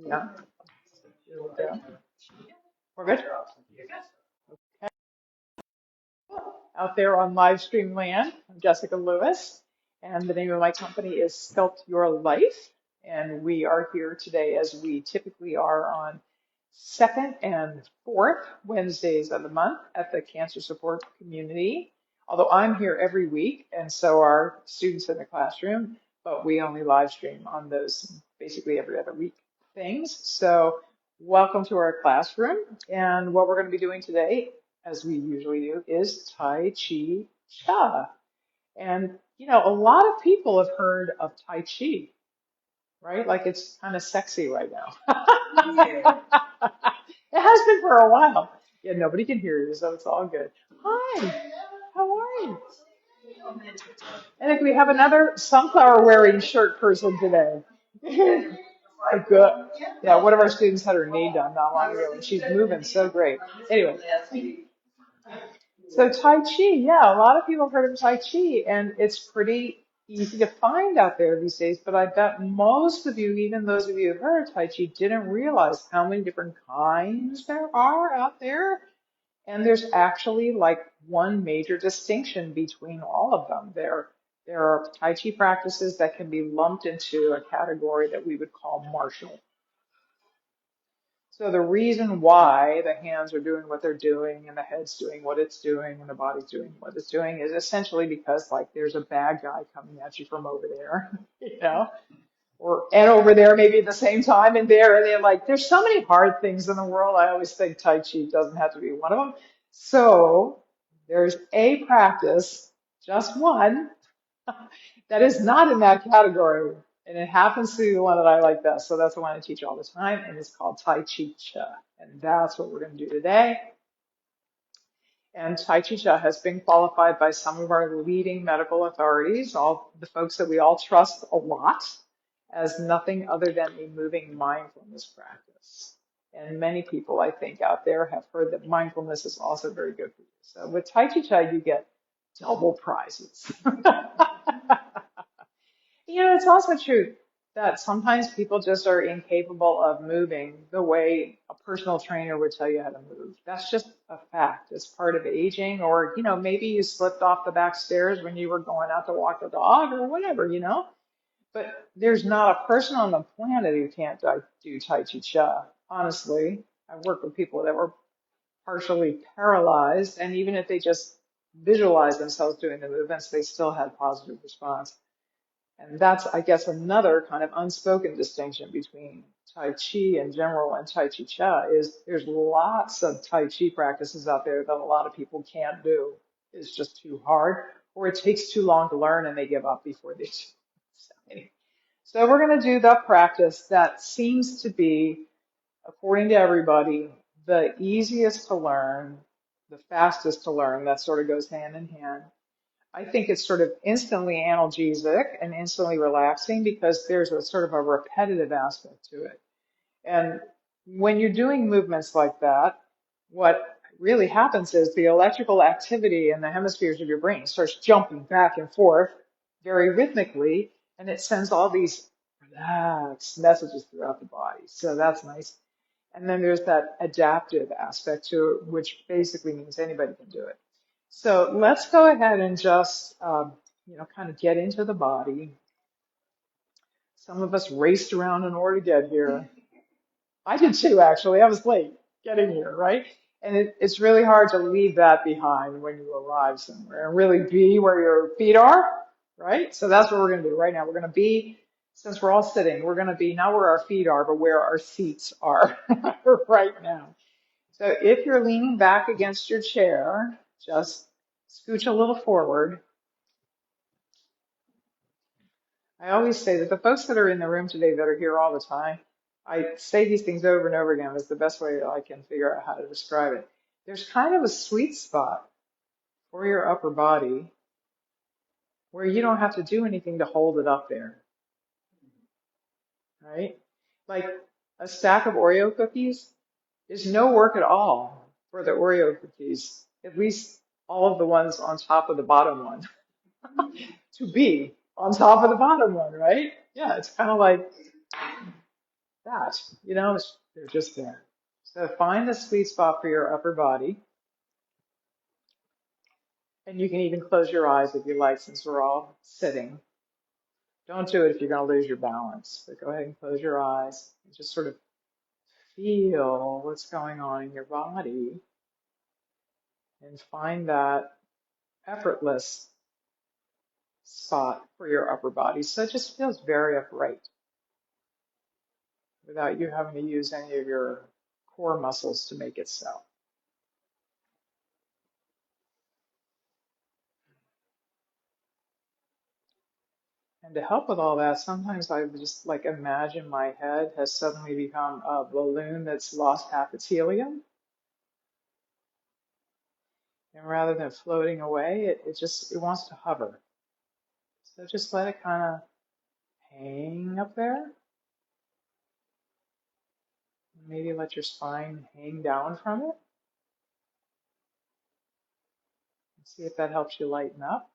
Yeah, yeah. We're good. Okay. Out there on live stream land, I'm Jessica Lewis, and the name of my company is Sculpt Your Life. And we are here today, as we typically are on second and fourth Wednesdays of the month at the Cancer Support Community. Although I'm here every week, and so are students in the classroom, but we only live stream on those basically every other week things. So welcome to our classroom. And what we're going to be doing today, as we usually do, is Tai Chi Cha. And, you know, a lot of people have heard of Tai Chi, right? Like it's kind of sexy right now. It has been for a while. Yeah, nobody can hear you, so it's all good. Hi, how are you? I think we have another sunflower wearing shirt person today. Good. Yeah, one of our students had her knee done not long ago, and she's moving so great. Anyway, so Tai Chi, yeah, a lot of people have heard of Tai Chi, and it's pretty easy to find out there these days. But I bet most of you, even those of you who've heard of Tai Chi, didn't realize how many different kinds there are out there. And there's actually like one major distinction between all of them. There are Tai Chi practices that can be lumped into a category that we would call martial. So the reason why the hands are doing what they're doing and the head's doing what it's doing and the body's doing what it's doing is essentially because like there's a bad guy coming at you from over there, you know, or and over there maybe at the same time and there and they're like there's so many hard things in the world. I always think Tai Chi doesn't have to be one of them. So there's a practice, just one, that is not in that category. And it happens to be the one that I like best. So that's the one I teach all the time. And it's called Tai Chi Cha. And that's what we're going to do today. And Tai Chi Cha has been qualified by some of our leading medical authorities, all the folks that we all trust a lot, as nothing other than a moving mindfulness practice. And many people, I think, out there have heard that mindfulness is also very good for you. So with Tai Chi Cha, you get double prizes. You know, it's also true that sometimes people just are incapable of moving the way a personal trainer would tell you how to move. That's just a fact. It's part of aging, or, you know, maybe you slipped off the back stairs when you were going out to walk the dog or whatever, you know. But there's not a person on the planet who can't do Tai Chi Cha. Honestly, I've worked with people that were partially paralyzed, and even if they just visualized themselves doing the movements, they still had positive response. And that's, I guess, another kind of unspoken distinction between Tai Chi in general and Tai Chi Cha is there's lots of Tai Chi practices out there that a lot of people can't do. It's just too hard, or it takes too long to learn and they give up before they do. So, anyway. So we're going to do the practice that seems to be, according to everybody, the easiest to learn, the fastest to learn. That sort of goes hand in hand. I think it's sort of instantly analgesic and instantly relaxing because there's a sort of a repetitive aspect to it. And when you're doing movements like that, what really happens is the electrical activity in the hemispheres of your brain starts jumping back and forth very rhythmically, and it sends all these relaxed messages throughout the body. So that's nice. And then there's that adaptive aspect to it, which basically means anybody can do it. So let's go ahead and just, you know, kind of get into the body. Some of us raced around in order to get here. I did too, actually. I was late getting here, right? And it's really hard to leave that behind when you arrive somewhere and really be where your feet are, right? So that's what we're going to do right now. We're going to be, since we're all sitting, we're going to be not where our feet are, but where our seats are right now. So if you're leaning back against your chair, just scooch a little forward. I always say that the folks that are in the room today that are here all the time, I say these things over and over again. It's the best way that I can figure out how to describe it. There's kind of a sweet spot for your upper body where you don't have to do anything to hold it up there, right? Like a stack of Oreo cookies is no work at all for the Oreo cookies, at least all of the ones on top of the bottom one, to be on top of the bottom one, right? Yeah, it's kind of like that. They're just there. So find the sweet spot for your upper body. And you can even close your eyes if you like, since we're all sitting. Don't do it if you're going to lose your balance, but go ahead and close your eyes and just sort of feel what's going on in your body and find that effortless spot for your upper body. So it just feels very upright without you having to use any of your core muscles to make it so. And to help with all that, sometimes I just like imagine my head has suddenly become a balloon that's lost half its helium. And rather than floating away, it wants to hover. So just let it kind of hang up there. Maybe let your spine hang down from it. See if that helps you lighten up.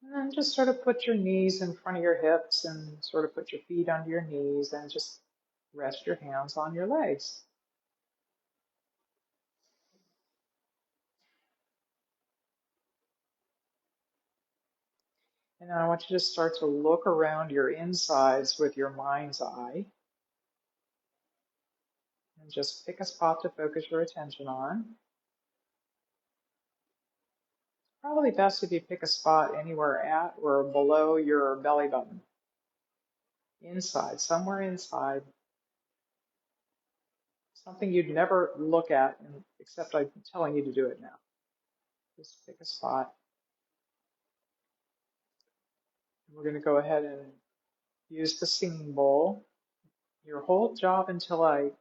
And then just sort of put your knees in front of your hips and sort of put your feet under your knees and just rest your hands on your legs. And now I want you to start to look around your insides with your mind's eye. And just pick a spot to focus your attention on. Probably best if you pick a spot anywhere at or below your belly button. Inside, somewhere inside. Something you'd never look at, except I'm telling you to do it now. Just pick a spot. We're going to go ahead and use the singing bowl. Your whole job until I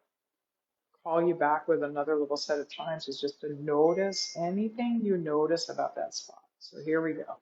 call you back with another little set of chimes is just to notice anything you notice about that spot. So here we go.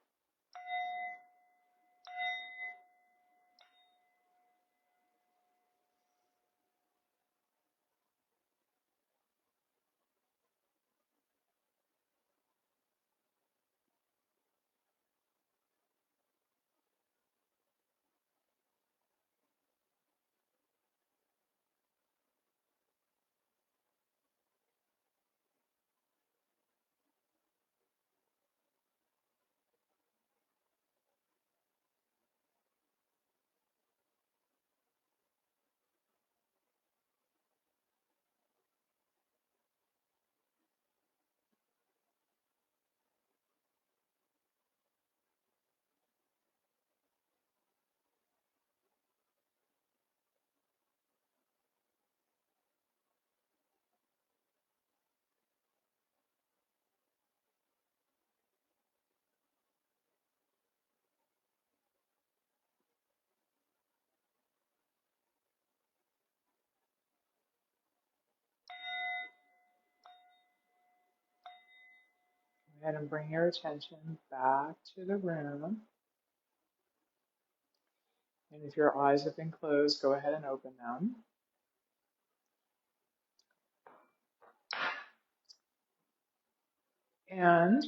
Go ahead and bring your attention back to the room. And if your eyes have been closed, go ahead and open them. And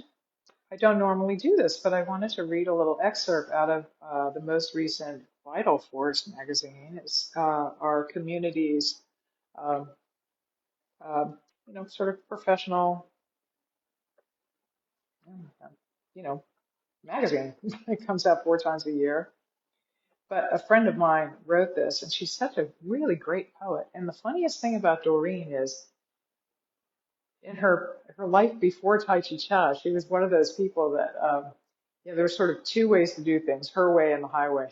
I don't normally do this, but I wanted to read a little excerpt out of the most recent Vital Force magazine. It's our community's, um, sort of professional, you know, magazine. It comes out 4 times a year. But a friend of mine wrote this, and she's such a really great poet. And the funniest thing about Doreen is, in her life before Tai Chi Cha, she was one of those people that there were sort of two ways to do things: her way and the highway.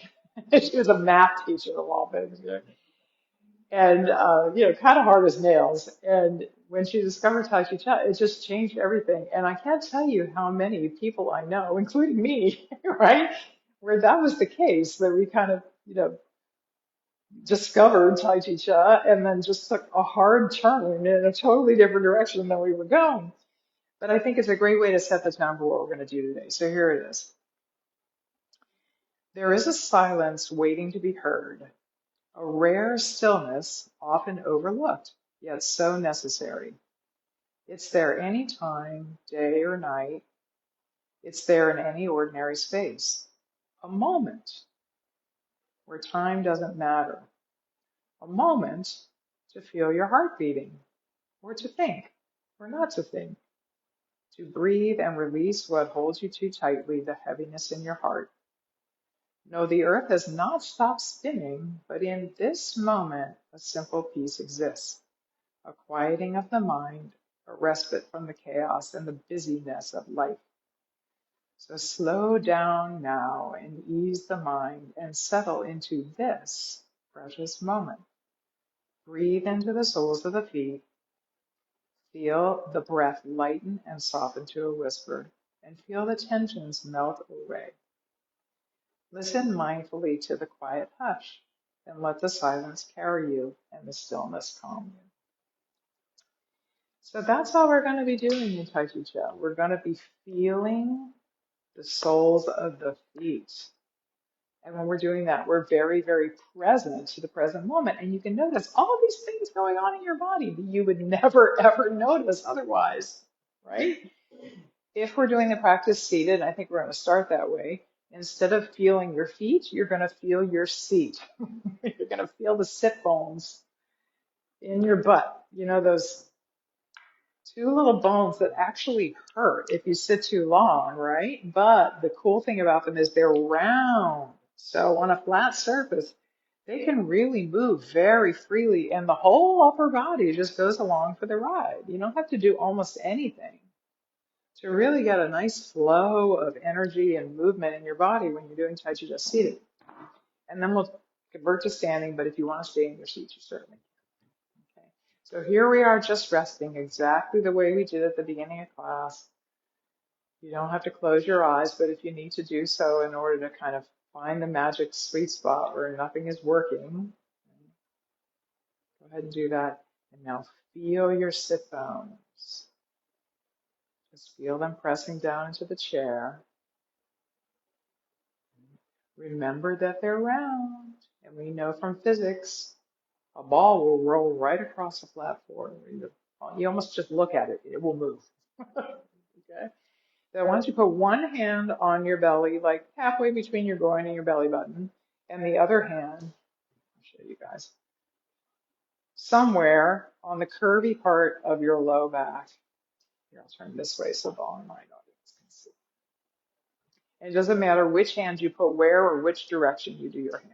She was a math teacher of all things, and kind of hard as nails. And when she discovered Tai Chi Cha, it just changed everything. And I can't tell you how many people I know, including me, right, where that was the case, that we kind of discovered Tai Chi Cha and then just took a hard turn in a totally different direction than we were going. But I think it's a great way to set the tone for what we're going to do today. So here it is. There is a silence waiting to be heard, a rare stillness often overlooked, yet so necessary. It's there any time, day or night. It's there in any ordinary space. A moment, where time doesn't matter. A moment to feel your heart beating, or to think, or not to think, to breathe and release what holds you too tightly, the heaviness in your heart. No, the earth has not stopped spinning, but in this moment, a simple peace exists, a quieting of the mind, a respite from the chaos and the busyness of life. So slow down now and ease the mind and settle into this precious moment. Breathe into the soles of the feet. Feel the breath lighten and soften to a whisper, and feel the tensions melt away. Listen mindfully to the quiet hush, and let the silence carry you and the stillness calm you. So that's all we're going to be doing in Tai Chi Chuan. We're going to be feeling the soles of the feet. And when we're doing that, we're very, very present to the present moment. And you can notice all these things going on in your body that you would never, ever notice otherwise, right? If we're doing the practice seated, I think we're going to start that way. Instead of feeling your feet, you're going to feel your seat. You're going to feel the sit bones in your butt. You know, those two little bones that actually hurt if you sit too long, right? But the cool thing about them is they're round. So on a flat surface, they can really move very freely, and the whole upper body just goes along for the ride. You don't have to do almost anything to really get a nice flow of energy and movement in your body when you're doing Tai Chi just seated. And then we'll convert to standing, but if you want to stay in your seat, you certainly can. Okay. So here we are just resting exactly the way we did at the beginning of class. You don't have to close your eyes, but if you need to do so in order to kind of find the magic sweet spot where nothing is working, go ahead and do that. And now feel your sit bones. Just feel them pressing down into the chair. Remember that they're round, and we know from physics, a ball will roll right across the flat floor. You almost just look at it, it will move. Okay. So once you put one hand on your belly, like halfway between your groin and your belly button, and the other hand, I'll show you guys, somewhere on the curvy part of your low back. Here, I'll turn this way so the online audience can see. And it doesn't matter which hand you put where or which direction you do your hand.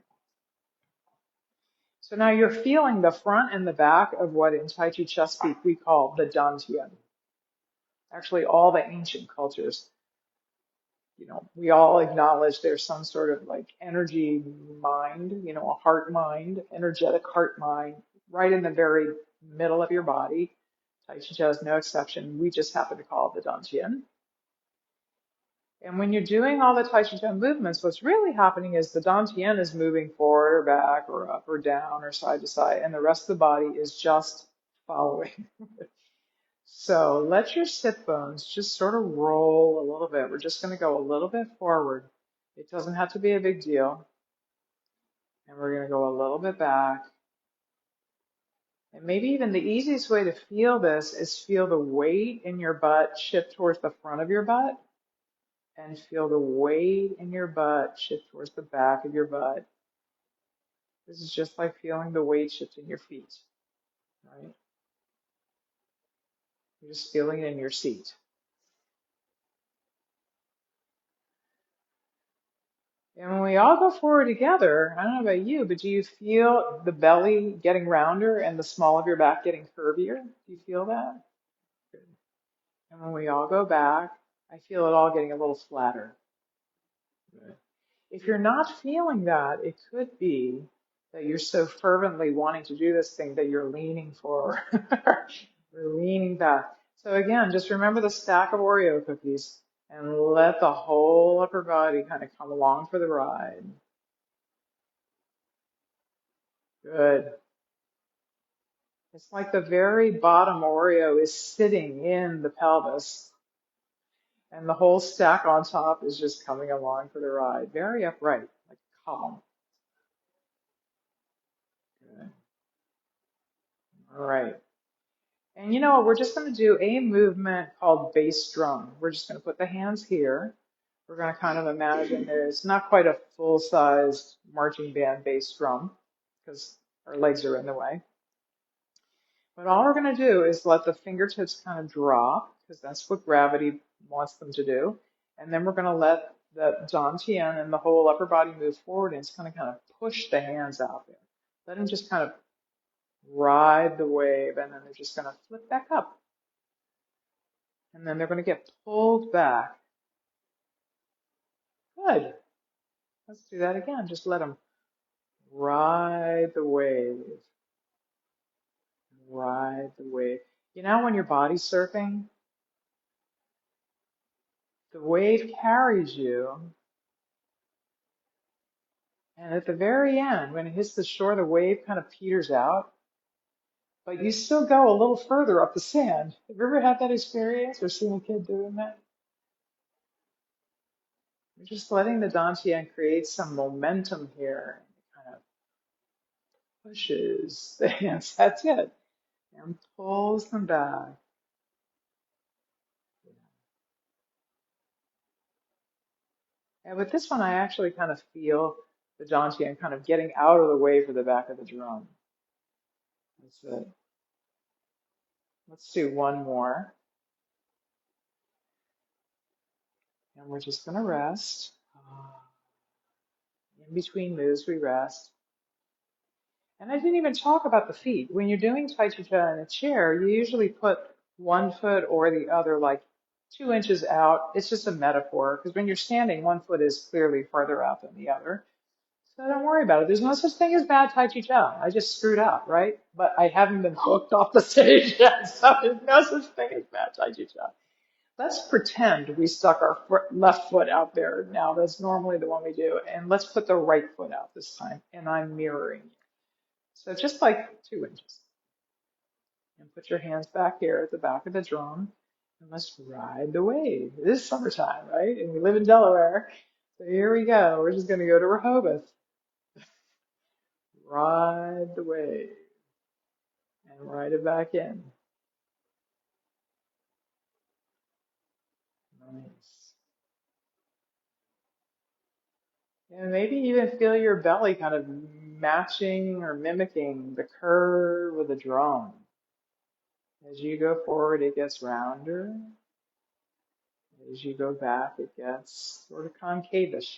So now you're feeling the front and the back of what in Tai Chi Chess speak we call the Dantian. Actually, all the ancient cultures, you know, we all acknowledge there's some sort of like energy mind, you know, a heart mind, energetic heart mind, right in the very middle of your body. Tai Chi Chuan is no exception. We just happen to call it the Dantian. And when you're doing all the Tai Chi Chuan movements, what's really happening is the Dantian is moving forward or back or up or down or side to side, and the rest of the body is just following. So let your sit bones just sort of roll a little bit. We're just going to go a little bit forward. It doesn't have to be a big deal. And we're going to go a little bit back. And maybe even the easiest way to feel this is feel the weight in your butt shift towards the front of your butt. And feel the weight in your butt shift towards the back of your butt. This is just like feeling the weight shift in your feet, right? You're just feeling it in your seat. And when we all go forward together, I don't know about you, but do you feel the belly getting rounder and the small of your back getting curvier? Do you feel that? Good. And when we all go back, I feel it all getting a little flatter. Good. If you're not feeling that, it could be that you're so fervently wanting to do this thing that you're leaning forward. You're leaning back. So again, just remember the stack of Oreo cookies and let the whole upper body kind of come along for the ride. Good. It's like the very bottom Oreo is sitting in the pelvis and the whole stack on top is just coming along for the ride. Very upright, like a column. Good. All right. And you know what? We're just going to do a movement called bass drum. We're just going to put the hands here. We're going to kind of imagine there's not quite a full-sized marching band bass drum because our legs are in the way. But all we're going to do is let the fingertips kind of drop because that's what gravity wants them to do. And then we're going to let the dantian and the whole upper body move forward, and it's going to kind of push the hands out there. Let them just kind of ride the wave, and then they're just going to flip back up. And then they're going to get pulled back. Good. Let's do that again. Just let them ride the wave. Ride the wave. You know, when you're body surfing, the wave carries you, and at the very end, when it hits the shore, the wave kind of peters out, but you still go a little further up the sand. Have you ever had that experience or seen a kid doing that? You're just letting the dantian create some momentum here. Kind of pushes the hands. That's it. And pulls them back. And with this one, I actually kind of feel the dantian kind of getting out of the way for the back of the drum. That's it. Let's do one more. And we're just going to rest. In between moves, we rest. And I didn't even talk about the feet. When you're doing Tai Chi Chuan in a chair, you usually put one foot or the other like 2 inches out. It's just a metaphor because when you're standing, one foot is clearly farther out than the other. So don't worry about it. There's no such thing as bad Tai Chi Chuan. I just screwed up, right? But I haven't been hooked off the stage yet, so there's no such thing as bad Tai Chi Chuan. Let's pretend we stuck our left foot out there now. That's normally the one we do. And let's put the right foot out this time. And I'm mirroring you. So just like 2 inches. And put your hands back here at the back of the drum. And let's ride the wave. It is summertime, right? And we live in Delaware. So here we go. We're just going to go to Rehoboth. Ride the wave. And ride it back in. Nice. And maybe even feel your belly kind of matching or mimicking the curve of the drum. As you go forward, it gets rounder. As you go back, it gets sort of concavish.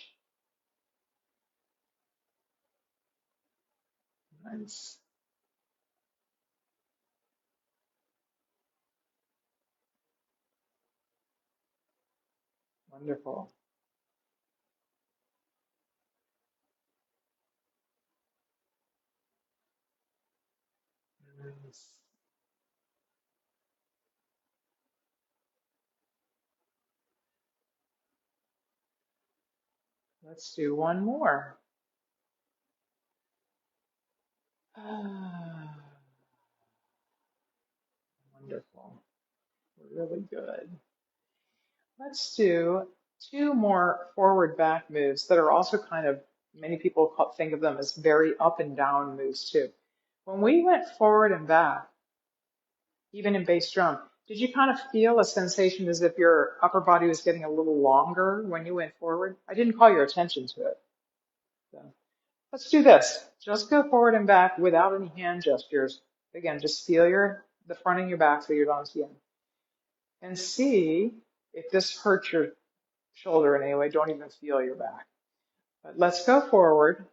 Nice. Wonderful. Nice. Let's do one more. Ah, wonderful. Really good. Let's do two more forward back moves that are also kind of, many people think of them as very up and down moves too. When we went forward and back, even in bass drum, did you kind of feel a sensation as if your upper body was getting a little longer when you went forward? I didn't call your attention to it. So let's do this. Just go forward and back without any hand gestures. Again, just feel the front of your back so you're dantian. And see if this hurts your shoulder in any way. Don't even feel your back. But let's go forward.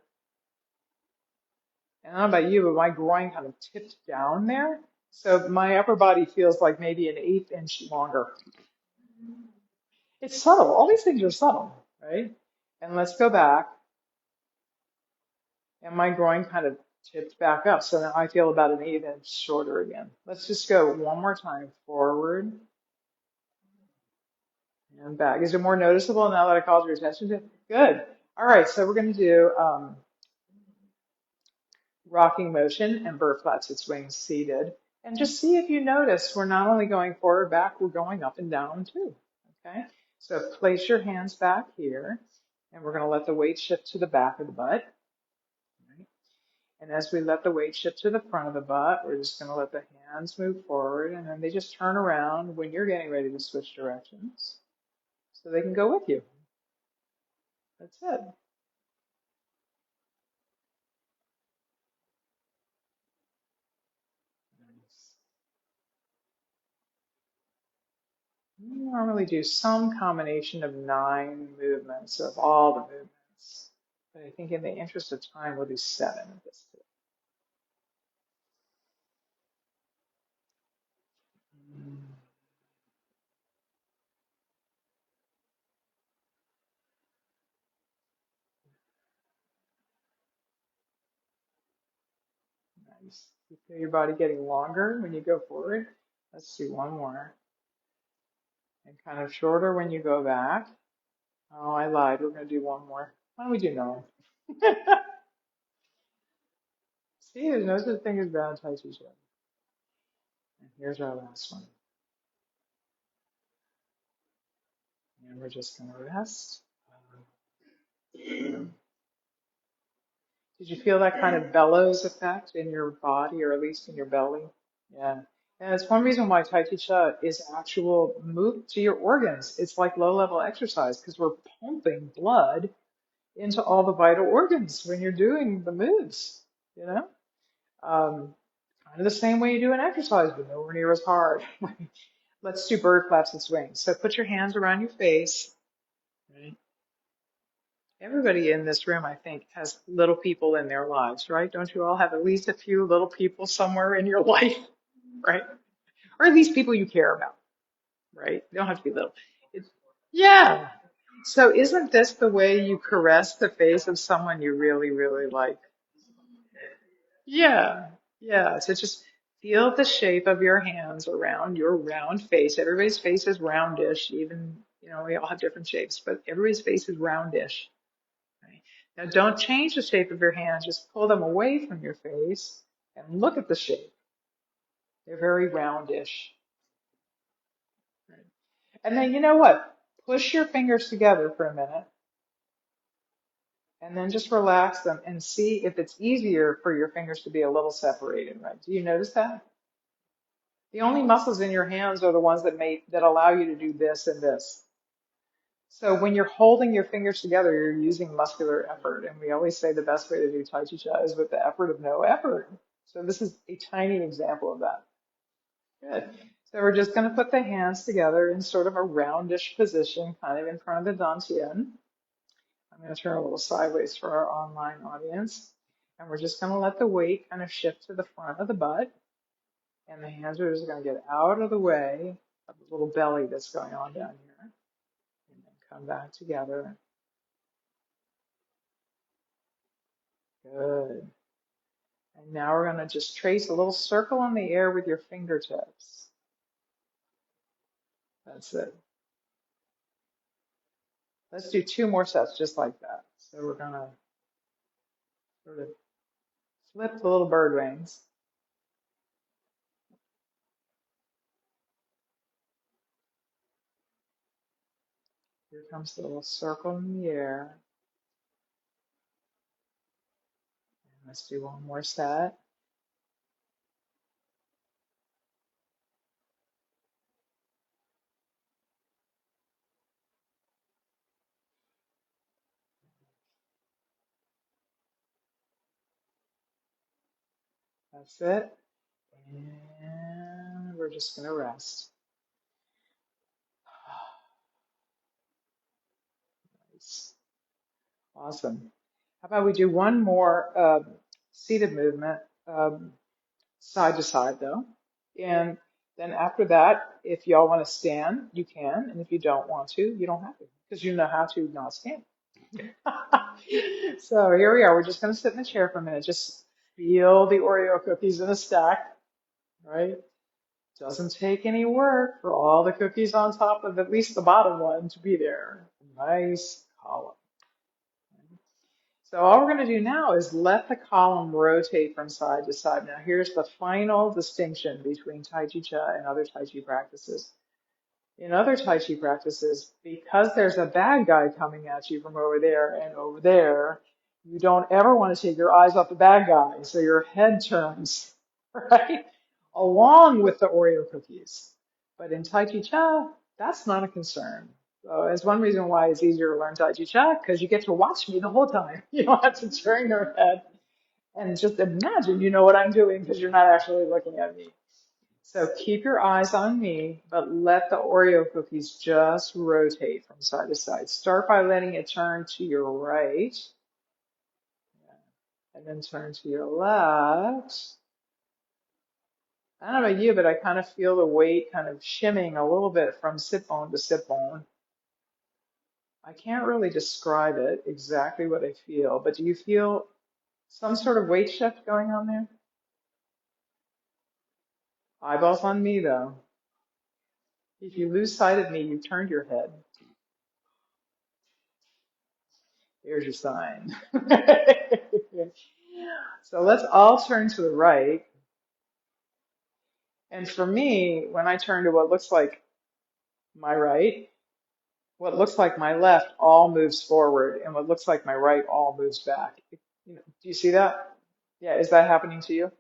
And I don't know about you, but my groin kind of tipped down there. So my upper body feels like maybe an 1/8 inch longer. It's subtle. All these things are subtle, right? And let's go back. And my groin kind of tipped back up. So now I feel about an 1/8 inch shorter again. Let's just go one more time. Forward and back. Is it more noticeable now that I called your attention to it? Good. All right, so we're going to do rocking motion and bird flat its wings seated. And just see if you notice we're not only going forward, back, we're going up and down too. Okay, so place your hands back here, and we're going to let the weight shift to the back of the butt. Right? And as we let the weight shift to the front of the butt, we're just going to let the hands move forward, and then they just turn around when you're getting ready to switch directions so they can go with you. That's it. We normally do some combination of 9 movements of all the movements. But I think in the interest of time, we'll do 7 of this today. Nice. You feel your body getting longer when you go forward? Let's do one more. And kind of shorter when you go back. Oh, I lied. We're going to do one more. Why don't we do no? See, there's no such thing as bad Tai Chi Chuan. And here's our last one. And we're just going to rest. Did you feel that kind of bellows effect in your body, or at least in your belly? Yeah. And it's one reason why Tai Chi Chuan is actual move to your organs. It's like low level exercise because we're pumping blood into all the vital organs when you're doing the moves, you know? Kind of the same way you do an exercise, but nowhere near as hard. Let's do bird flaps and swings. So put your hands around your face. Right? Everybody in this room, I think, has little people in their lives, right? Don't you all have at least a few little people somewhere in your life, right? Or at least people you care about, right? They don't have to be little. It's, yeah. So isn't this the way you caress the face of someone you really, really like? Yeah. Yeah. So just feel the shape of your hands around your round face. Everybody's face is roundish, even, we all have different shapes, but everybody's face is roundish. Right? Now don't change the shape of your hands, just pull them away from your face and look at the shape. They're very roundish. Right? And then you know what? Push your fingers together for a minute and then just relax them and see if it's easier for your fingers to be a little separated, right? Do you notice that? The only muscles in your hands are the ones that allow you to do this and this. So when you're holding your fingers together, you're using muscular effort. And we always say the best way to do Tai Chi Chuan is with the effort of no effort. So this is a tiny example of that. Good. So we're just going to put the hands together in sort of a roundish position, kind of in front of the dantian. I'm going to turn a little sideways for our online audience. And we're just going to let the weight kind of shift to the front of the butt. And the hands are just going to get out of the way of the little belly that's going on down here. And then come back together. Good. And now we're going to just trace a little circle in the air with your fingertips. That's it. Let's do 2 more sets just like that. So we're going to sort of flip the little bird wings. Here comes the little circle in the air. And let's do 1 more set. That's it. And we're just going to rest. Nice. Awesome. How about we do 1 more seated movement, side to side though. And then after that, if y'all want to stand, you can. And if you don't want to, you don't have to, because you know how to not stand. So here we are. We're just going to sit in the chair for a minute. Just feel the Oreo cookies in a stack, right? Doesn't take any work for all the cookies on top of at least the bottom one to be there. Nice column. So all we're going to do now is let the column rotate from side to side. Now here's the final distinction between Tai Chi Chuan and other Tai Chi practices. In other Tai Chi practices, because there's a bad guy coming at you from over there and over there, you don't ever want to take your eyes off the bad guy, so your head turns, right? Along with the Oreo cookies. But in Tai Chi Chuan, that's not a concern. So it's one reason why it's easier to learn Tai Chi Chuan, because you get to watch me the whole time. You don't have to turn your head and just imagine you know what I'm doing because you're not actually looking at me. So keep your eyes on me, but let the Oreo cookies just rotate from side to side. Start by letting it turn to your right, and then turn to your left. I don't know about you, but I kind of feel the weight kind of shimming a little bit from sit bone to sit bone. I can't really describe it exactly what I feel, but do you feel some sort of weight shift going on there? Eyeballs on me, though. If you lose sight of me, you've turned your head. There's your sign. So let's all turn to the right. And for me, when I turn to what looks like my right, what looks like my left all moves forward, and what looks like my right all moves back. Do you see that? Yeah, is that happening to you?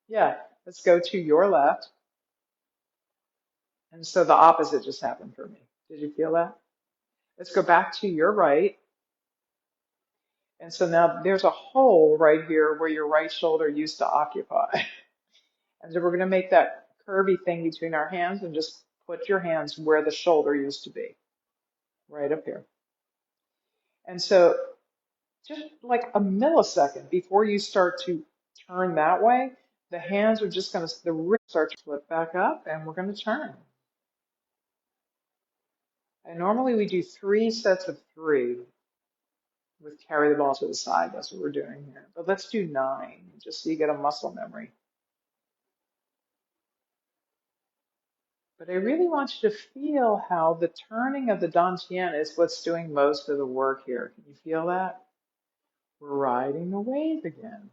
Yeah, let's go to your left. And so the opposite just happened for me. Did you feel that? Let's go back to your right. And so now there's a hole right here where your right shoulder used to occupy. And so we're going to make that curvy thing between our hands and just put your hands where the shoulder used to be, right up here. And so just like a millisecond before you start to turn that way, the hands are just going to, the wrists start to flip back up and we're going to turn. And normally we do 3 sets of 3 with carry the ball to the side. That's what we're doing here. But let's do 9 just so you get a muscle memory. But I really want you to feel how the turning of the dantian is what's doing most of the work here. Can you feel that? We're riding the wave again.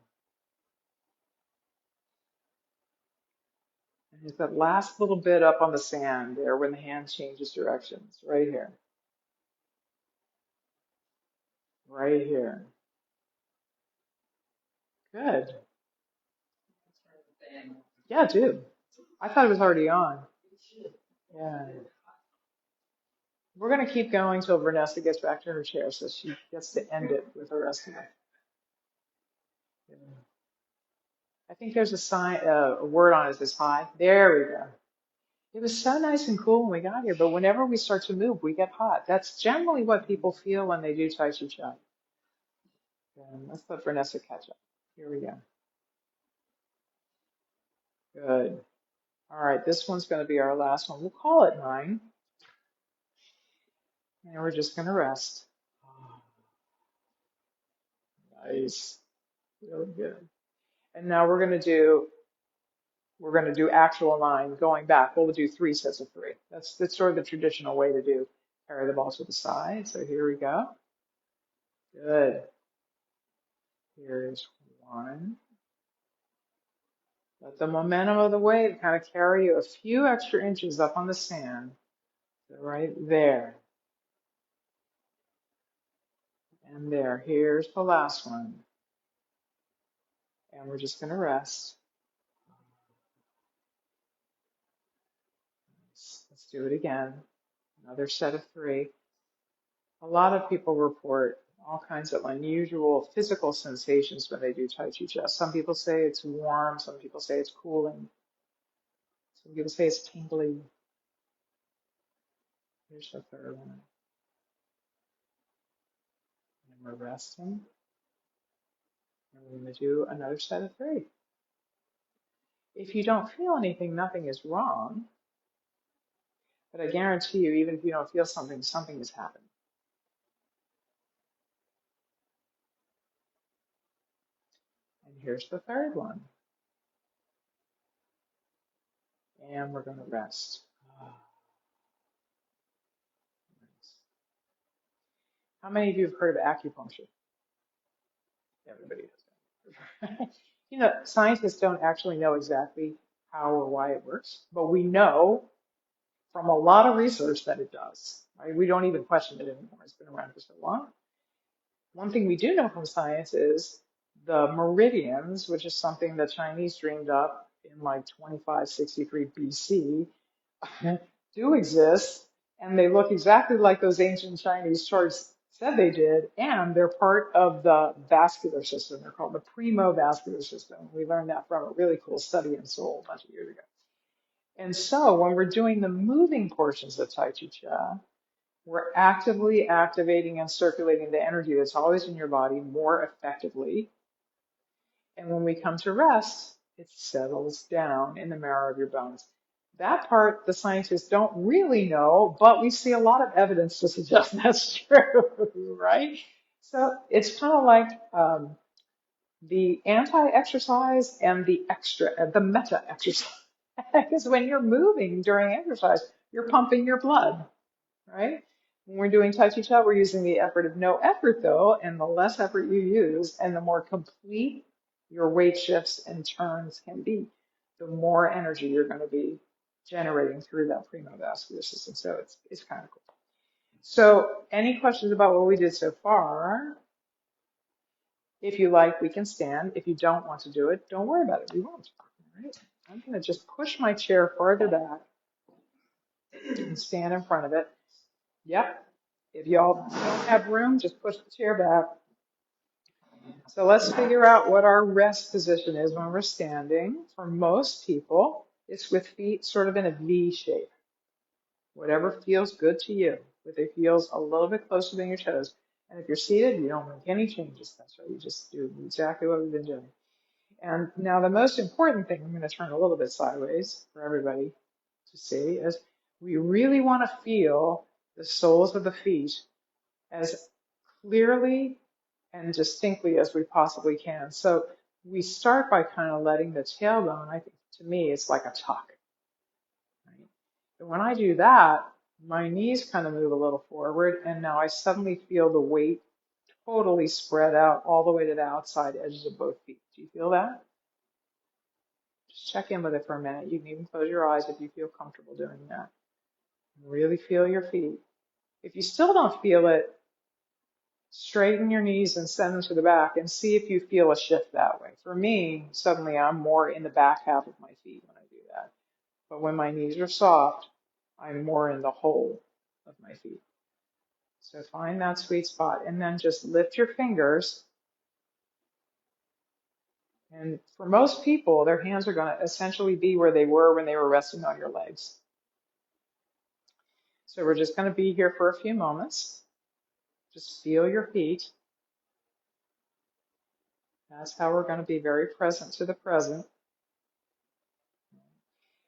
And there's that last little bit up on the sand there when the hand changes directions. Right here. Right here. Good. Yeah, do. I thought it was already on. Yeah. We're going to keep going till Vanessa gets back to her chair so she gets to end it with the rest of it. Yeah. I think there's a sign, a word on it that says hi. There we go. It was so nice and cool when we got here, but whenever we start to move, we get hot. That's generally what people feel when they do Tai Chi Chuan. Let's let Vanessa catch up. Here we go. Good. All right, this one's going to be our last one. We'll call it 9. And we're just going to rest. Nice. Really good. And now we're going to do actual 9 going back. We'll do 3 sets of 3. That's sort of the traditional way to do carry the ball to the side. So here we go. Good. Here's 1. Let the momentum of the wave kind of carry you a few extra inches up on the sand. So right there. And there. Here's the last one. And we're just going to rest. Let's do it again. Another set of 3. A lot of people report all kinds of unusual physical sensations when they do Tai Chi Chuan. Some people say it's warm. Some people say it's cooling. Some people say it's tingly. Here's the 3rd one. And we're resting. And we're going to do another set of 3. If you don't feel anything, nothing is wrong. But I guarantee you, even if you don't feel something, something has happened. And here's the 3rd one. And we're going to rest. How many of you have heard of acupuncture? Everybody has. You know, scientists don't actually know exactly how or why it works, but we know from a lot of research that it does. Right? We don't even question it anymore. It's been around for so long. One thing we do know from science is the meridians, which is something the Chinese dreamed up in like 2563 BC, do exist, and they look exactly like those ancient Chinese charts said they did, and they're part of the vascular system. They're called the primo vascular system. We learned that from a really cool study in Seoul a bunch of years ago. And so when we're doing the moving portions of Tai Chi Chuan, we're actively activating and circulating the energy that's always in your body more effectively. And when we come to rest, it settles down in the marrow of your bones. That part the scientists don't really know, but we see a lot of evidence to suggest that's true, right? So it's kind of like the anti-exercise and the extra, the meta-exercise. Because when you're moving during exercise, you're pumping your blood, right? When we're doing Tai Chi Chuan, we're using the effort of no effort though, and the less effort you use and the more complete your weight shifts and turns can be, the more energy you're going to be generating through that primo vascular system. So it's kind of cool. So any questions about what we did so far? If you like, we can stand. If you don't want to do it, don't worry about it. We won't. All right. I'm going to just push my chair farther back and stand in front of it. Yep. If y'all don't have room, just push the chair back. So let's figure out what our rest position is when we're standing. For most people, it's with feet sort of in a V shape. Whatever feels good to you, with your heels a little bit closer than your toes. And if you're seated, you don't make any changes. That's right. You just do exactly what we've been doing. And now the most important thing, I'm going to turn a little bit sideways for everybody to see, is we really want to feel the soles of the feet as clearly and distinctly as we possibly can. So we start by kind of letting the tailbone, I think to me, it's like a tuck. Right? And when I do that, my knees kind of move a little forward, and now I suddenly feel the weight totally spread out all the way to the outside edges of both feet. Do you feel that? Just check in with it for a minute. You can even close your eyes if you feel comfortable doing that. Really feel your feet. If you still don't feel it, straighten your knees and send them to the back and see if you feel a shift that way. For me, suddenly I'm more in the back half of my feet when I do that. But when my knees are soft, I'm more in the whole of my feet. So find that sweet spot and then just lift your fingers. And for most people, their hands are going to essentially be where they were when they were resting on your legs. So we're just going to be here for a few moments. Just feel your feet. That's how we're going to be very present to the present.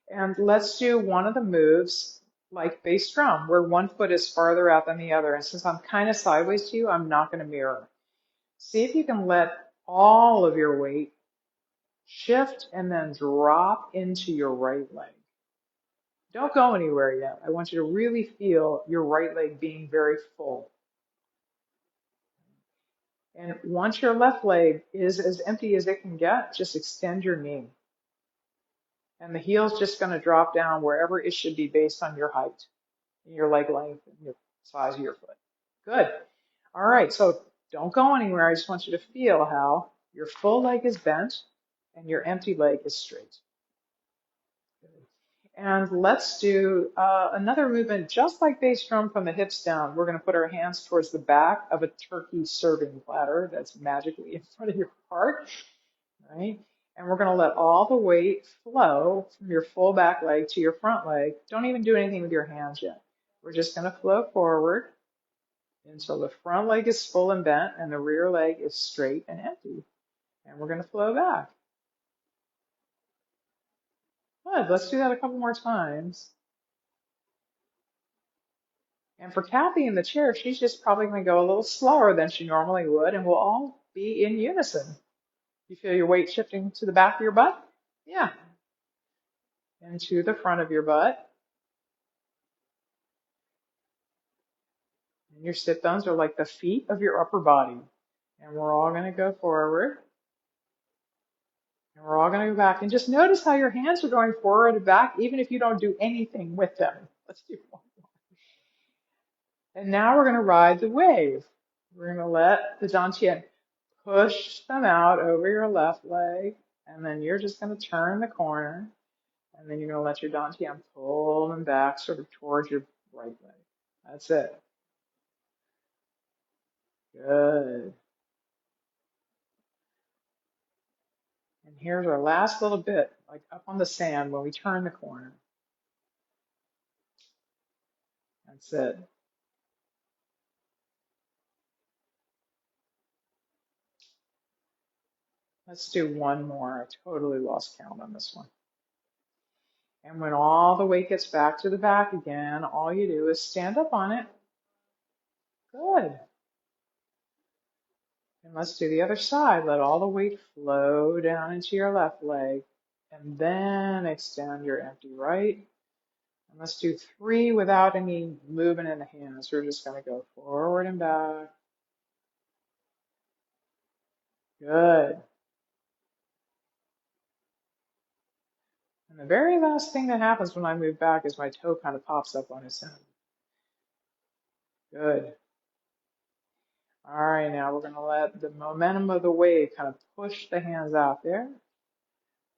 And let's do one of the moves like bass drum, where one foot is farther out than the other. And since I'm kind of sideways to you, I'm not going to mirror. See if you can let all of your weight shift and then drop into your right leg. Don't go anywhere yet. I want you to really feel your right leg being very full. And once your left leg is as empty as it can get, just extend your knee. And the heel's just going to drop down wherever it should be based on your height, your leg length, and your size of your foot. Good. All right, so don't go anywhere. I just want you to feel how your full leg is bent and your empty leg is straight. And let's do another movement just like bass drum from the hips down. We're going to put our hands towards the back of a turkey serving platter that's magically in front of your heart, right? And we're going to let all the weight flow from your full back leg to your front leg. Don't even do anything with your hands yet. We're just going to flow forward until the front leg is full and bent and the rear leg is straight and empty. And we're going to flow back. Good. Let's do that a couple more times. And for Kathy in the chair, she's just probably going to go a little slower than she normally would, and we'll all be in unison. You feel your weight shifting to the back of your butt? Yeah. And to the front of your butt. And your sit bones are like the feet of your upper body. And we're all going to go forward. And we're all going to go back. And just notice how your hands are going forward and back, even if you don't do anything with them. Let's do one more. And now we're going to ride the wave. We're going to let the dantian push them out over your left leg. And then you're just going to turn the corner. And then you're going to let your dantian pull them back sort of towards your right leg. That's it. Good. And here's our last little bit, like up on the sand when we turn the corner. That's it. Let's do one more. I totally lost count on this one. And when all the weight gets back to the back again, all you do is stand up on it. Good. And let's do the other side. Let all the weight flow down into your left leg. And then extend your empty right. And let's do three without any movement in the hands. We're just going to go forward and back. Good. And the very last thing that happens when I move back is my toe kind of pops up on its own. Good. All right, now we're going to let the momentum of the wave kind of push the hands out there.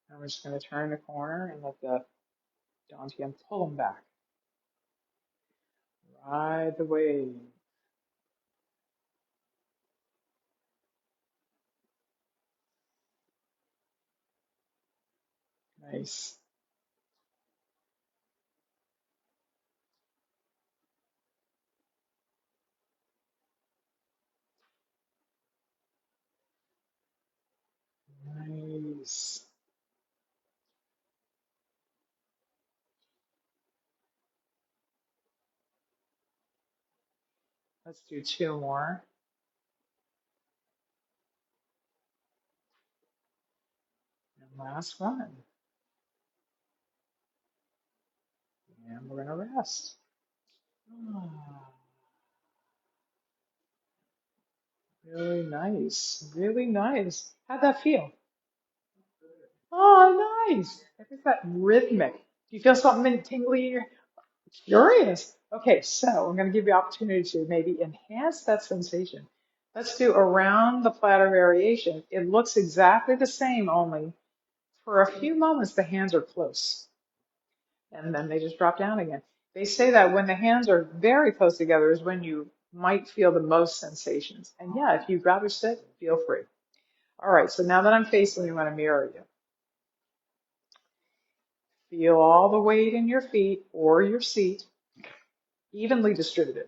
And we're just going to turn the corner and let the Dantian pull them back. Ride the wave. Nice. Nice. Let's do two more. And last one. And we're going to rest. Ah, really nice. Really nice. How'd that feel? Oh, nice. Look at that rhythmic. Do you feel something tingly in your curious? Okay, so I'm going to give you the opportunity to maybe enhance that sensation. Let's do around the platter variation. It looks exactly the same, only for a few moments the hands are close and then they just drop down again. They say that when the hands are very close together is when you might feel the most sensations. And yeah, if you'd rather sit, feel free. All right, so now that I'm facing you, I'm going to mirror you. Feel all the weight in your feet or your seat evenly distributed.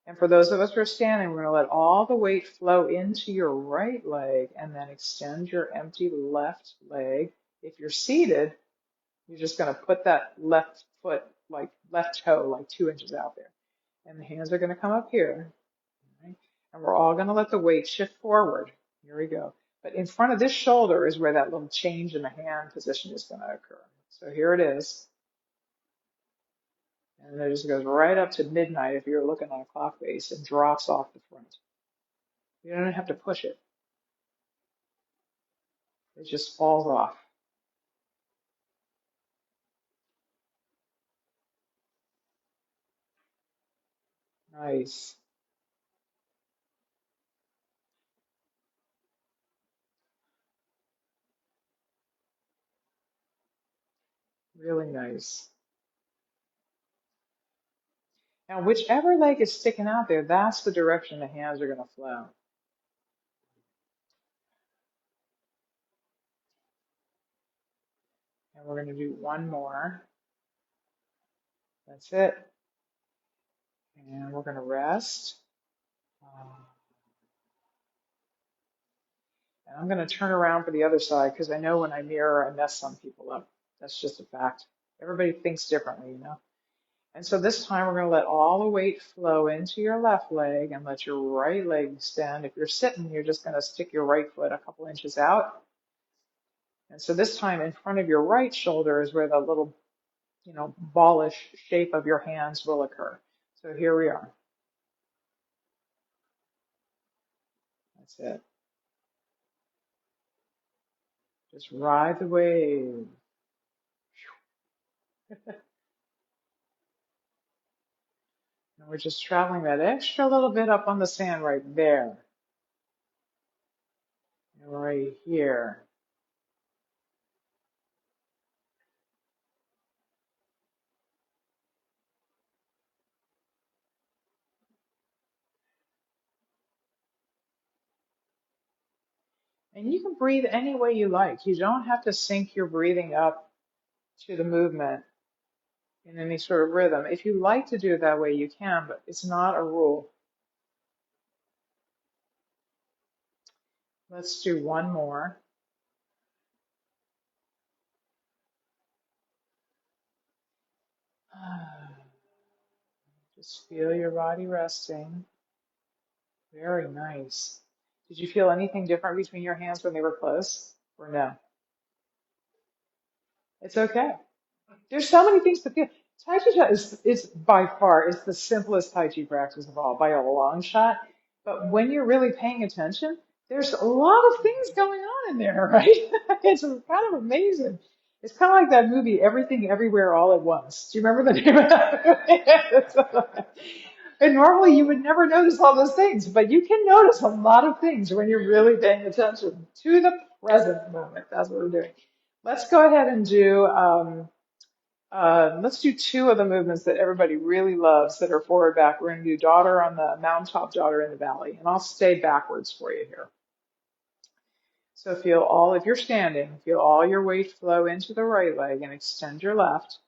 And for those of us who are standing, we're going to let all the weight flow into your right leg and then extend your empty left leg. If you're seated, you're just going to put that left foot, like left toe, like 2 inches out there. And the hands are going to come up here. Right? And we're all going to let the weight shift forward. Here we go. But in front of this shoulder is where that little change in the hand position is going to occur. So here it is. And it just goes right up to midnight if you're looking on a clock face and drops off the front. You don't have to push it. It just falls off. Nice. Really nice. Now, whichever leg is sticking out there, that's the direction the hands are going to flow. And we're going to do one more. That's it. And we're going to rest. And I'm going to turn around for the other side because I know when I mirror, I mess some people up. That's just a fact. Everybody thinks differently, you know. And so this time we're going to let all the weight flow into your left leg and let your right leg extend. If you're sitting, you're just going to stick your right foot a couple inches out. And so this time in front of your right shoulder is where the little, ballish shape of your hands will occur. So here we are. That's it. Just ride the wave. And we're just traveling that extra little bit up on the sand right there. And right here. And you can breathe any way you like. You don't have to sync your breathing up to the movement. in any sort of rhythm. If you like to do it that way, you can, but it's not a rule. Let's do one more. Just feel your body resting. Very nice. Did you feel anything different between your hands when they were closed, or no? It's okay. There's so many things to feel. Tai Chi is by far is the simplest Tai Chi practice of all by a long shot. But when you're really paying attention, there's a lot of things going on in there, right? It's kind of amazing. It's kind of like that movie, Everything Everywhere All at Once. Do you remember the name of that movie? And normally you would never notice all those things, but you can notice a lot of things when you're really paying attention to the present moment. That's what we're doing. Let's go ahead and do. Let's do two of the movements that everybody really loves that are forward back. We're going to do daughter on the mountaintop, daughter in the valley, and I'll stay backwards for you here. So feel all, if you're standing, feel all your weight flow into the right leg and extend your left,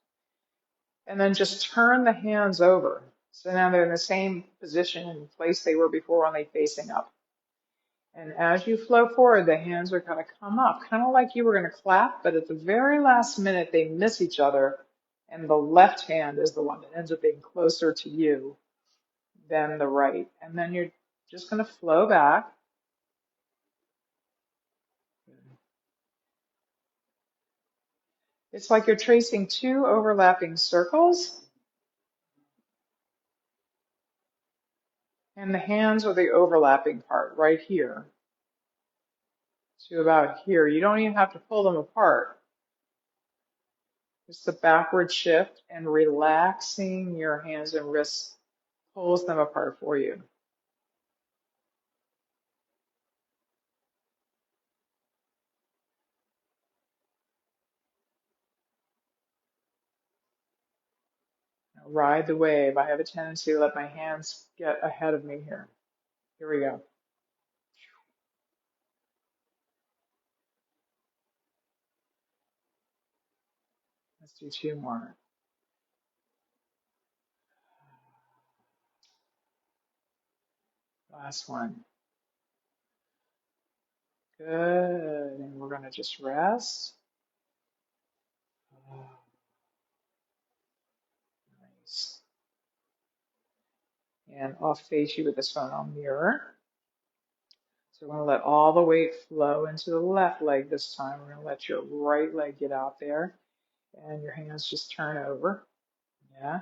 and then just turn the hands over. So now they're in the same position and place they were before, only facing up. And as you flow forward, the hands are going to come up, kind of like you were going to clap, but at the very last minute, they miss each other. And the left hand is the one that ends up being closer to you than the right. And then you're just going to flow back. It's like you're tracing two overlapping circles, and the hands are the overlapping part right here to about here. You don't even have to pull them apart. Just the backward shift and relaxing your hands and wrists pulls them apart for you. Now ride the wave. I have a tendency to let my hands get ahead of me here. Here we go. Let's do two more. Last one. Good. And we're going to just rest. Oh, nice. And I'll face you with this phone. I'll mirror. So we're going to let all the weight flow into the left leg this time. We're going to let your right leg get out there. And your hands just turn over. Yeah.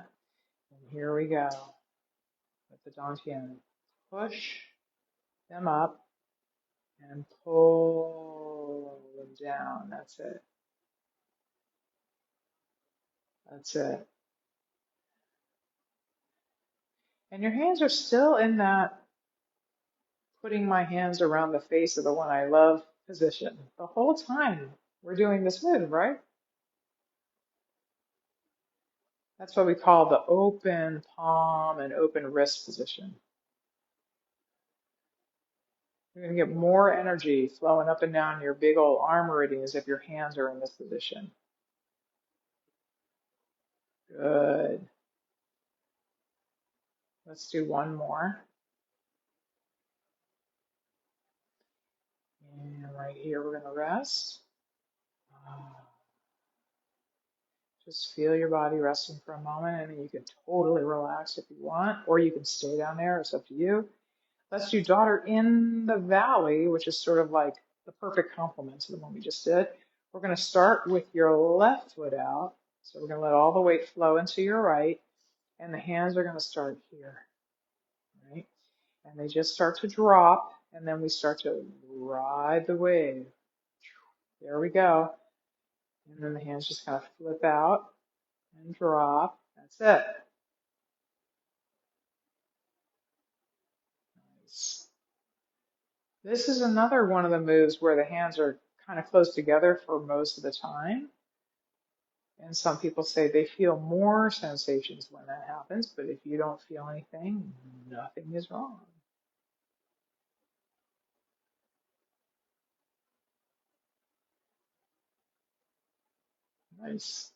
And here we go. With the Dantian. Push them up and pull them down. That's it. That's it. And your hands are still in that putting my hands around the face of the one I love position the whole time we're doing this move, right? That's what we call the open palm and open wrist position. You're going to get more energy flowing up and down your big old arm meridians if your hands are in this position. Good. Let's do one more. And right here, we're going to rest. Just feel your body resting for a moment, and then you can totally relax if you want, or you can stay down there. It's up to you. Let's do daughter in the valley, which is sort of like the perfect complement to the one we just did. We're going to start with your left foot out. So we're going to let all the weight flow into your right, and the hands are going to start here, right? And they just start to drop, and then we start to ride the wave. There we go. And then the hands just kind of flip out and drop. That's it. Nice. This is another one of the moves where the hands are kind of close together for most of the time. And some people say they feel more sensations when that happens, but if you don't feel anything, nothing is wrong. Nice.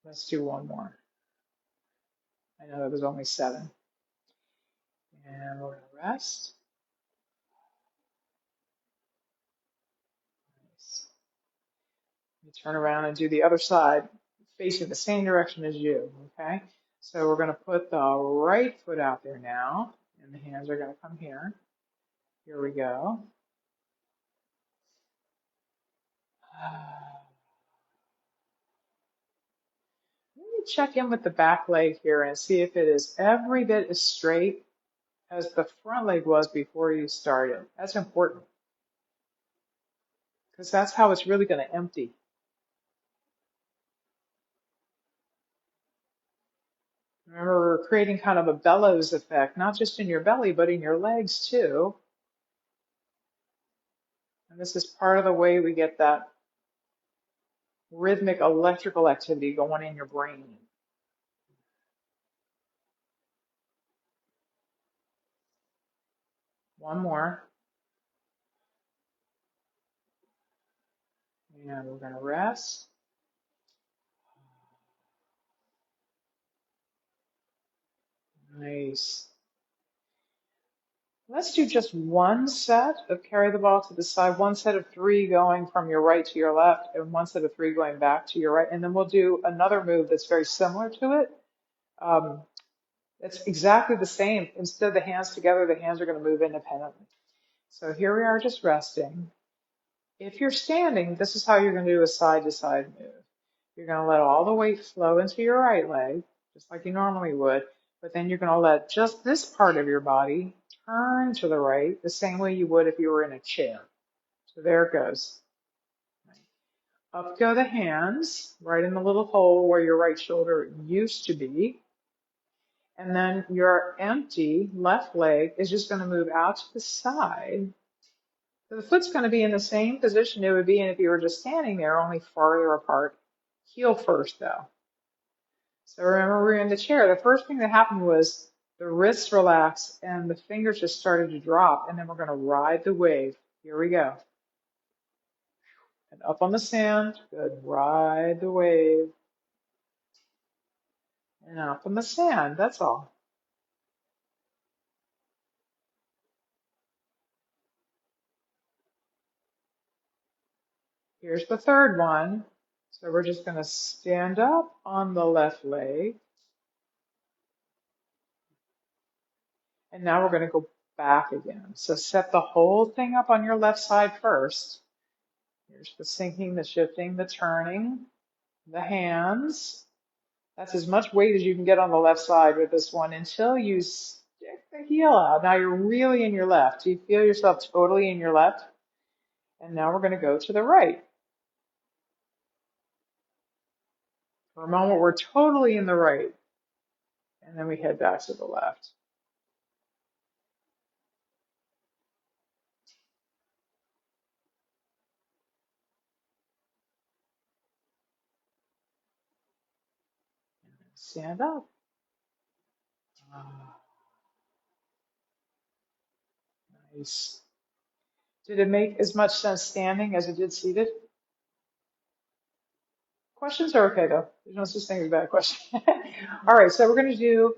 Let's do one more. I know that was only 7. And we're going to rest. Nice. You turn around and do the other side, facing the same direction as you, okay? So we're going to put the right foot out there now, and the hands are going to come here. Here we go. Let me check in with the back leg here and see if it is every bit as straight as the front leg was before you started. That's important because that's how it's really going to empty. Remember, we're creating kind of a bellows effect, not just in your belly, but in your legs too. And this is part of the way we get that rhythmic electrical activity going in your brain. One more. And we're going to rest. Nice. Let's do just one set of carry the ball to the side, one set of 3 going from your right to your left, and one set of 3 going back to your right. And then we'll do another move that's very similar to it. It's exactly the same. Instead of the hands together, the hands are going to move independently. So here we are just resting. If you're standing, this is how you're going to do a side to side move. You're going to let all the weight flow into your right leg, just like you normally would, but then you're going to let just this part of your body turn to the right the same way you would if you were in a chair. So there it goes. Up go the hands, right in the little hole where your right shoulder used to be. And then your empty left leg is just going to move out to the side. So the foot's going to be in the same position it would be in if you were just standing there, only farther apart. Heel first, though. So remember, we were in the chair. The first thing that happened was the wrists relaxed and the fingers just started to drop. And then we're going to ride the wave. Here we go. And up on the sand. Good. Ride the wave. And up on the sand. That's all. Here's the third one. So we're just going to stand up on the left leg. And now we're going to go back again. So set the whole thing up on your left side first. Here's the sinking, the shifting, the turning, the hands. That's as much weight as you can get on the left side with this one until you stick the heel out. Now you're really in your left. Do you feel yourself totally in your left? And now we're going to go to the right. For a moment, we're totally in the right. And then we head back to the left. Stand up. Ah, nice. Did it make as much sense standing as it did seated? Questions are okay though. There's no such thing as a bad question. All right, so we're going to do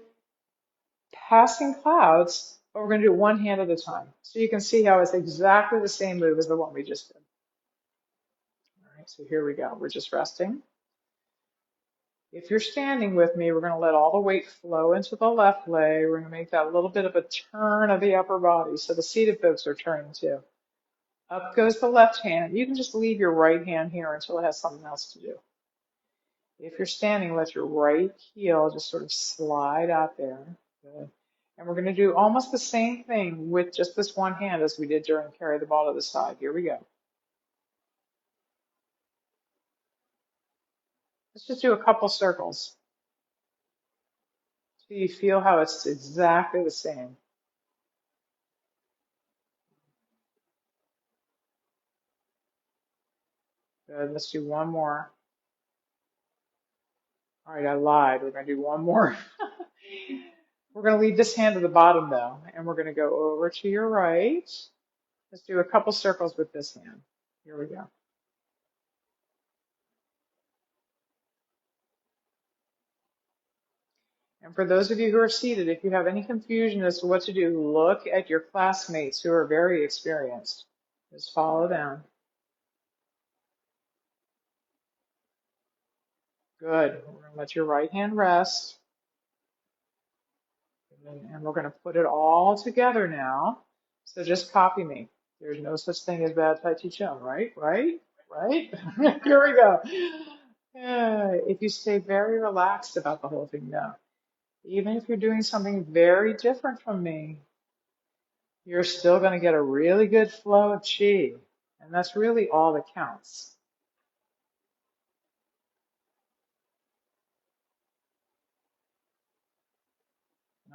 passing clouds, but we're going to do one hand at a time. So you can see how it's exactly the same move as the one we just did. All right, so here we go. We're just resting. If you're standing with me, we're going to let all the weight flow into the left leg. We're going to make that a little bit of a turn of the upper body. So the seated folks are turning too. Up goes the left hand. You can just leave your right hand here until it has something else to do. If you're standing, let your right heel just sort of slide out there. Good. And we're going to do almost the same thing with just this one hand as we did during carry the ball to the side. Here we go. Let's just do a couple circles so you feel how it's exactly the same. Good. Let's do one more. All right, I lied. We're going to do one more. We're going to leave this hand at the bottom though, and we're going to go over to your right. Let's do a couple circles with this hand. Here we go. And for those of you who are seated, if you have any confusion as to what to do, look at your classmates who are very experienced. Just follow them. Good. We're going to let your right hand rest. And we're going to put it all together now. So just copy me. There's no such thing as bad Tai Chi Chuan, right? Right? Right? Here we go. If you stay very relaxed about the whole thing now, even if you're doing something very different from me, you're still going to get a really good flow of chi. And that's really all that counts.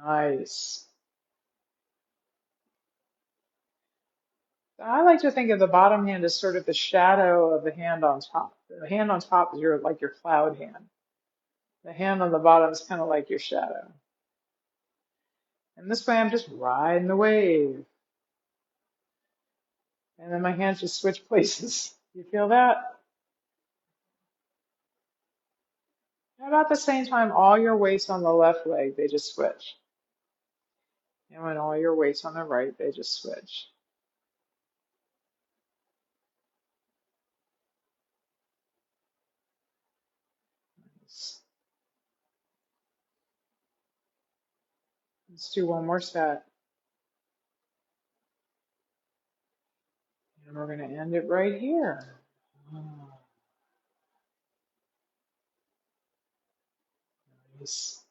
Nice. I like to think of the bottom hand as sort of the shadow of the hand on top. The hand on top is like your cloud hand. The hand on the bottom is kind of like your shadow. And this way I'm just riding the wave. And then my hands just switch places. You feel that? And about the same time, all your weight's on the left leg, they just switch. And when all your weight's on the right, they just switch. Let's do one more set. And we're going to end it right here. Oh, nice.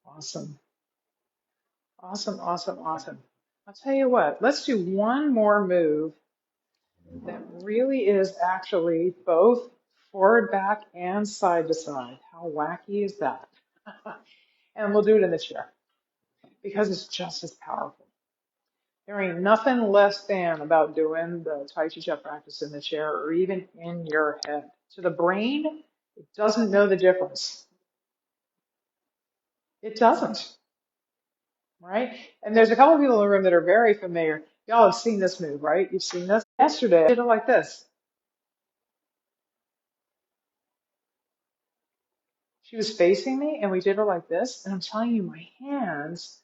Awesome. Awesome, awesome, awesome. I'll tell you what, let's do one more move that really is actually both forward, back, and side to side. How wacky is that? And we'll do it in the chair because it's just as powerful. There ain't nothing less than about doing the Tai Chi Chuan practice in the chair or even in your head. To the brain, it doesn't know the difference. It doesn't, right? And there's a couple of people in the room that are very familiar. Y'all have seen this move, right? You've seen this. Yesterday, I did it like this. She was facing me and we did it like this. And I'm telling you, my hands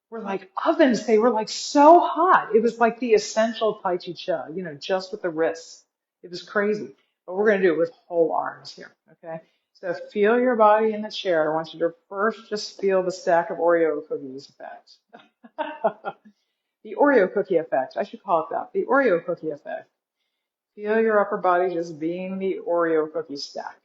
were like ovens. They were like so hot. It was like the essential Tai Chi Chuan, just with the wrists. It was crazy. But we're going to do it with whole arms here. Okay. So feel your body in the chair. I want you to first just feel the stack of Oreo cookies effect. The Oreo cookie effect. I should call it that. The Oreo cookie effect. Feel your upper body just being the Oreo cookie stack.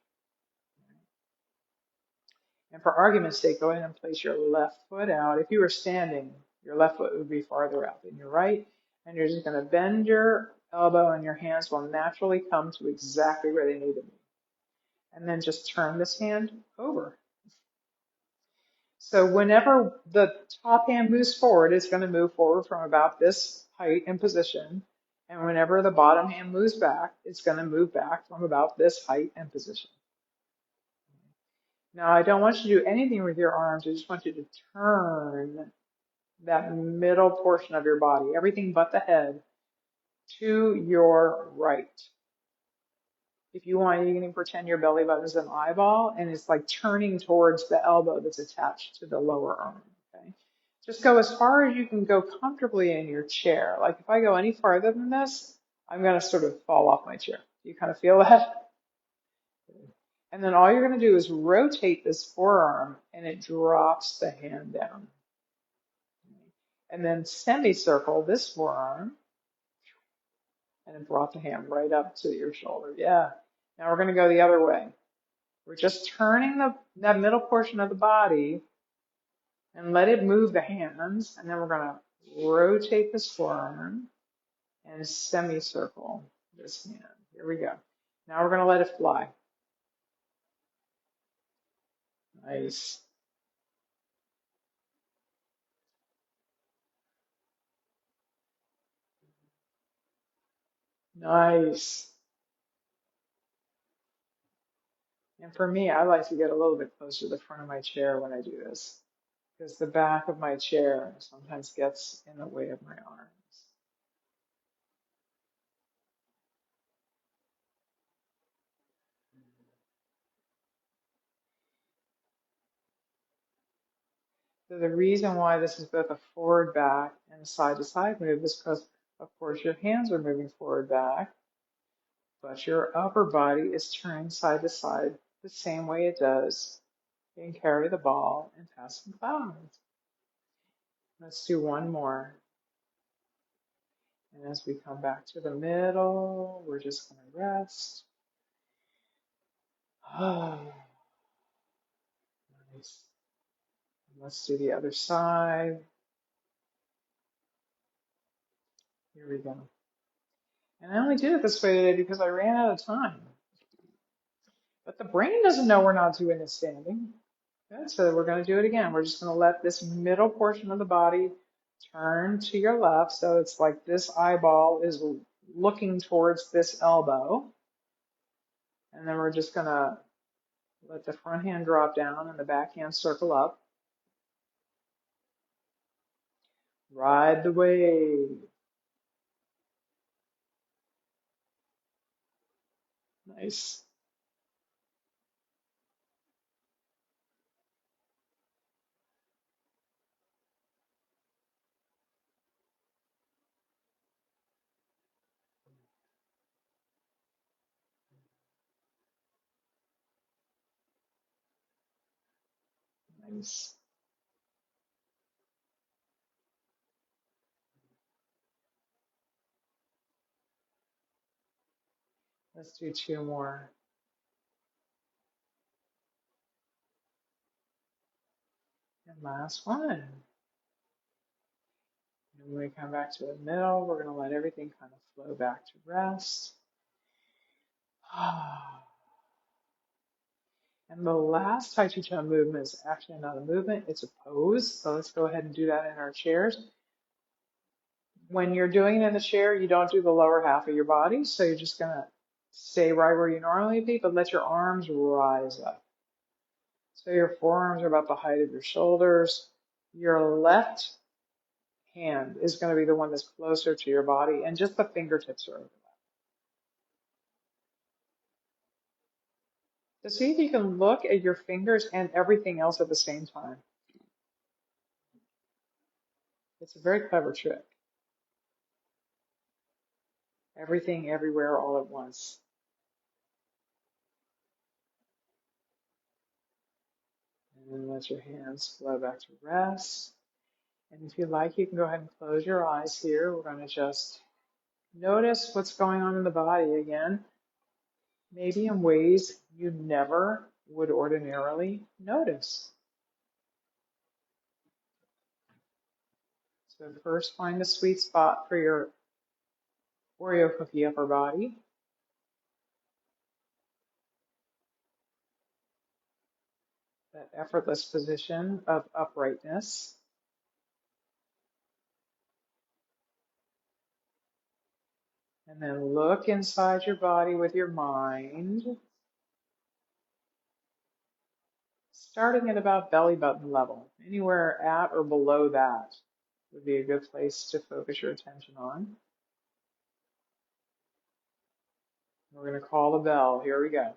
And for argument's sake, go ahead and place your left foot out. If you were standing, your left foot would be farther out than your right. And you're just going to bend your elbow and your hands will naturally come to exactly where they need to be. And then just turn this hand over. So whenever the top hand moves forward, it's going to move forward from about this height and position. And whenever the bottom hand moves back, it's going to move back from about this height and position. Now, I don't want you to do anything with your arms. I just want you to turn that middle portion of your body, everything but the head, to your right. If you want, you can pretend your belly button is an eyeball and it's like turning towards the elbow that's attached to the lower arm. Okay. Just go as far as you can go comfortably in your chair. Like if I go any farther than this, I'm going to sort of fall off my chair. Do you kind of feel that? And then all you're going to do is rotate this forearm and it drops the hand down. And then semicircle this forearm and it brought the hand right up to your shoulder. Yeah. Now we're going to go the other way. We're just turning that middle portion of the body and let it move the hands. And then we're going to rotate this forearm and semicircle this hand. Here we go. Now we're going to let it fly. Nice. Nice. And for me, I like to get a little bit closer to the front of my chair when I do this, because the back of my chair sometimes gets in the way of my arms. So the reason why this is both a forward back and side to side move is because, of course, your hands are moving forward back, but your upper body is turning side to side the same way it does in Carry the Ball and Passing Clouds. Let's do one more. And as we come back to the middle, we're just going to rest. Oh, nice. Let's do the other side. Here we go. And I only did it this way today because I ran out of time. But the brain doesn't know we're not doing this standing. Okay, so we're going to do it again. We're just going to let this middle portion of the body turn to your left. So it's like this eyeball is looking towards this elbow. And then we're just going to let the front hand drop down and the back hand circle up. Ride the wave. Nice. Nice. Let's do two more. And last one. And when we come back to the middle, we're going to let everything kind of flow back to rest. And the last Tai Chi Chuan movement is actually not a movement, it's a pose. So let's go ahead and do that in our chairs. When you're doing it in the chair, you don't do the lower half of your body. So you're just going to stay right where you normally be, but let your arms rise up. So your forearms are about the height of your shoulders. Your left hand is going to be the one that's closer to your body, and just the fingertips are over that. So see if you can look at your fingers and everything else at the same time. It's a very clever trick. Everything, everywhere, all at once. And then let your hands flow back to rest. And if you like, you can go ahead and close your eyes here. We're going to just notice what's going on in the body again, maybe in ways you never would ordinarily notice. So first, find a sweet spot for your Oreo cookie upper body. That effortless position of uprightness. And then look inside your body with your mind, starting at about belly button level. Anywhere at or below that would be a good place to focus your attention on. We're going to call the bell. Here we go.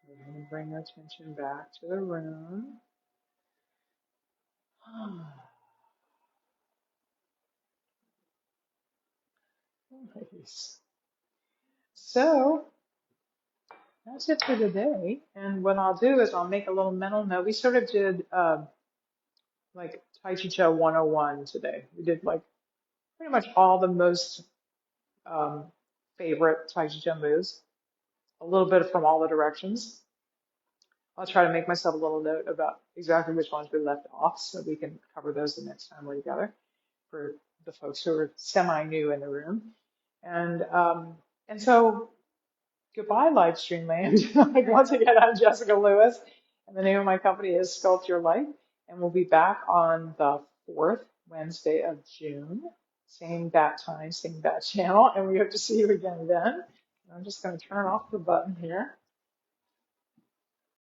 We're going to bring our attention back to the room. Nice. So that's it for today. And what I'll do is I'll make a little mental note. We sort of did like Tai Chi Chuan 101 today. We did like pretty much all the most um, favorite Tai Chi Chuan moves, a little bit from all the directions. I'll try to make myself a little note about exactly which ones we left off so we can cover those the next time we're together for the folks who are semi-new in the room. And so goodbye, live stream land. Like, once again, I'm Jessica Lewis, and the name of my company is Sculpt Your Life. And we'll be back on the 4th Wednesday of June. Same bat time, same bat channel, and we hope to see you again then. I'm just going to turn off the button here.